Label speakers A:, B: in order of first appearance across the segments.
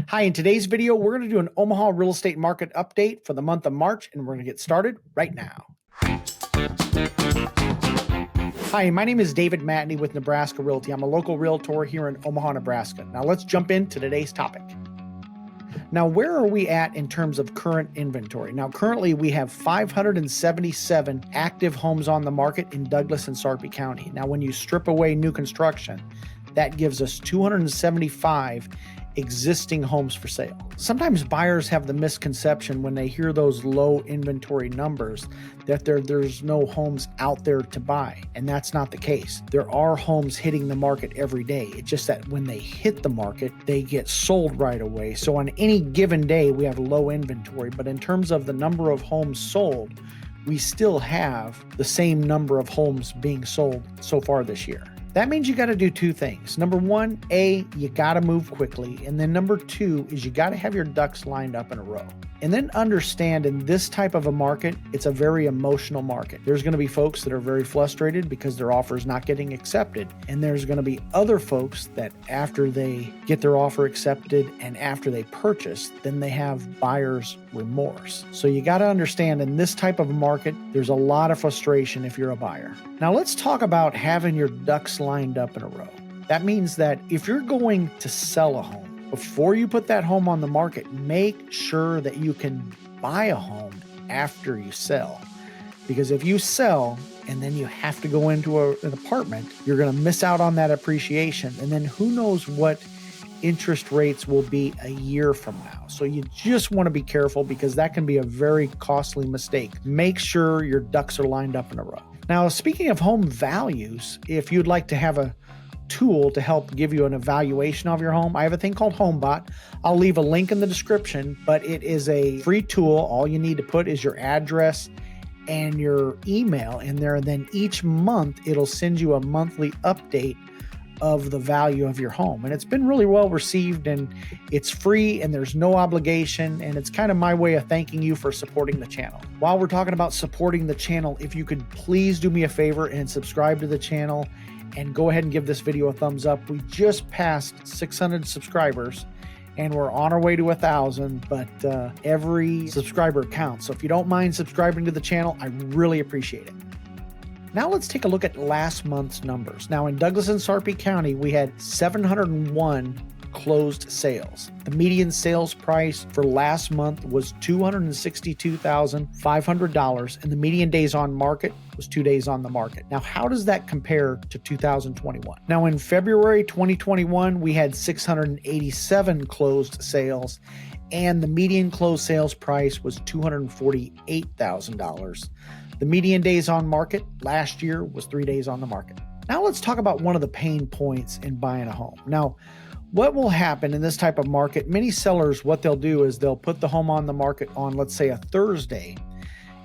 A: Hi, in today's video, we're going to do an Omaha real estate market update for the month of March, and we're going to get started right now. Hi, my name is David Matney with Nebraska Realty. I'm a local realtor here in Omaha, Nebraska. Now let's jump into today's topic. Now, where are we at in terms of current inventory? Now, currently we have 577 active homes on the market in Douglas and Sarpy County. Now, when you strip away new construction, that gives us 275 existing homes for sale. Sometimes buyers have the misconception when they hear those low inventory numbers that there's no homes out there to buy, and that's not the case. There are homes hitting the market every day. It's just that when they hit the market, they get sold right away. So on any given day, we have low inventory, but in terms of the number of homes sold, we still have the same number of homes being sold so far this year. That means you got to do two things. Number one, you got to move quickly. And then number two is you got to have your ducks lined up in a row. And then understand in this type of a market, it's a very emotional market. There's going to be folks that are very frustrated because their offer is not getting accepted. And there's going to be other folks that after they get their offer accepted and after they purchase, then they have buyer's remorse. So you got to understand in this type of market, there's a lot of frustration if you're a buyer. Now let's talk about having your ducks lined up in a row. That means that if you're going to sell a home, before you put that home on the market, make sure that you can buy a home after you sell. Because if you sell and then you have to go into an apartment, you're going to miss out on that appreciation. And then who knows what interest rates will be a year from now. So you just want to be careful because that can be a very costly mistake. Make sure your ducks are lined up in a row. Now, speaking of home values, if you'd like to have a tool to help give you an evaluation of your home, I have a thing called Homebot. I'll leave a link in the description, but it is a free tool. All you need to put is your address and your email in there. And then each month, it'll send you a monthly update of the value of your home. And it's been really well received, and it's free and there's no obligation. And it's kind of my way of thanking you for supporting the channel. While we're talking about supporting the channel, if you could please do me a favor and subscribe to the channel and go ahead and give this video a thumbs up. We just passed 600 subscribers and we're on our way to 1,000, but every subscriber counts. So if you don't mind subscribing to the channel, I really appreciate it. Now let's take a look at last month's numbers. Now in Douglas and Sarpy County, we had 701 closed sales. The median sales price for last month was $262,500, and the median days on market was 2 days on the market. Now, how does that compare to 2021? Now, in February 2021, we had 687 closed sales, and the median closed sales price was $248,000. The median days on market last year was 3 days on the market. Now let's talk about one of the pain points in buying a home. Now, what will happen in this type of market, many sellers, what they'll do is they'll put the home on the market on, let's say, a Thursday,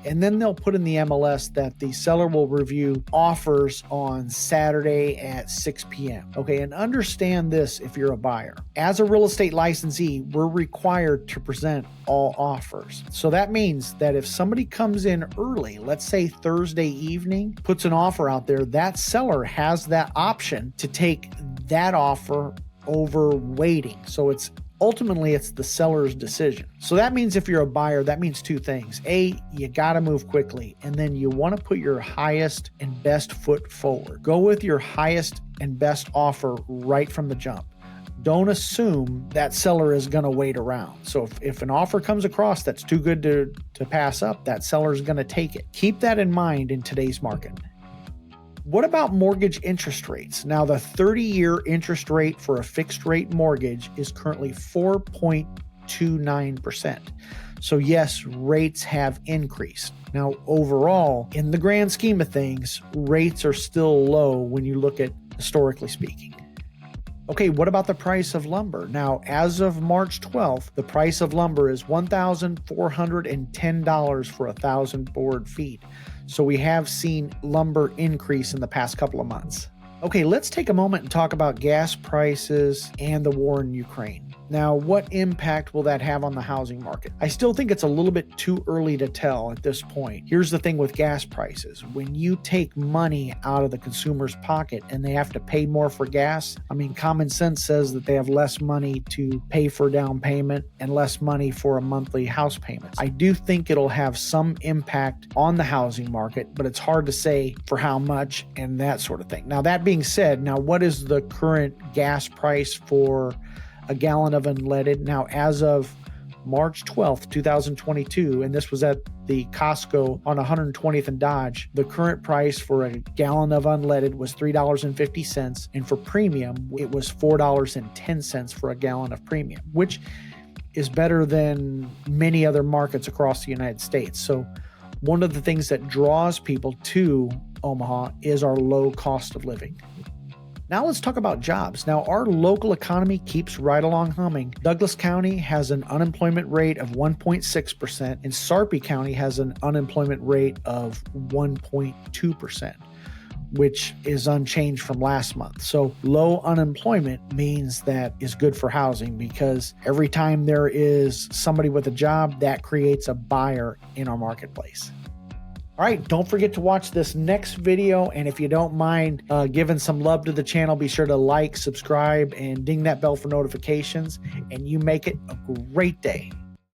A: and then they'll put in the MLS that the seller will review offers on Saturday at 6 p.m. Okay, and understand this if you're a buyer. As a real estate licensee, we're required to present all offers. So that means that if somebody comes in early, let's say Thursday evening, puts an offer out there, that seller has that option to take that offer over waiting. So it's ultimately the seller's decision. So that means if you're a buyer, that means two things. You got to move quickly, and then you want to put your highest and best foot forward. Go with your highest and best offer right from the jump. Don't assume that seller is going to wait around. So if an offer comes across that's too good to pass up, that seller is going to take it. Keep that in mind in today's market. What about mortgage interest rates? Now, the 30-year interest rate for a fixed rate mortgage is currently 4.29%. So yes, rates have increased. Now, overall, in the grand scheme of things, rates are still low when you look at historically speaking. Okay, what about the price of lumber? Now, as of March 12th, the price of lumber is $1,410 for 1,000 board feet. So we have seen lumber increase in the past couple of months. Okay, let's take a moment and talk about gas prices and the war in Ukraine. Now, what impact will that have on the housing market? I still think it's a little bit too early to tell at this point. Here's the thing with gas prices. When you take money out of the consumer's pocket and they have to pay more for gas, I mean, common sense says that they have less money to pay for down payment and less money for a monthly house payment. I do think it'll have some impact on the housing market, but it's hard to say for how much and that sort of thing. Now, that being said, now what is the current gas price for a gallon of unleaded? Now, as of March 12th, 2022, and this was at the Costco on 120th and Dodge, the current price for a gallon of unleaded was $3.50, and for premium, it was $4.10 for a gallon of premium, which is better than many other markets across the United States. So one of the things that draws people to Omaha is our low cost of living. Now let's talk about jobs. Now, our local economy keeps right along humming. Douglas County has an unemployment rate of 1.6%, and Sarpy County has an unemployment rate of 1.2%, which is unchanged from last month. So low unemployment means that is good for housing, because every time there is somebody with a job, that creates a buyer in our marketplace. All right, don't forget to watch this next video. And if you don't mind giving some love to the channel, be sure to like, subscribe, and ding that bell for notifications. And you make it a great day.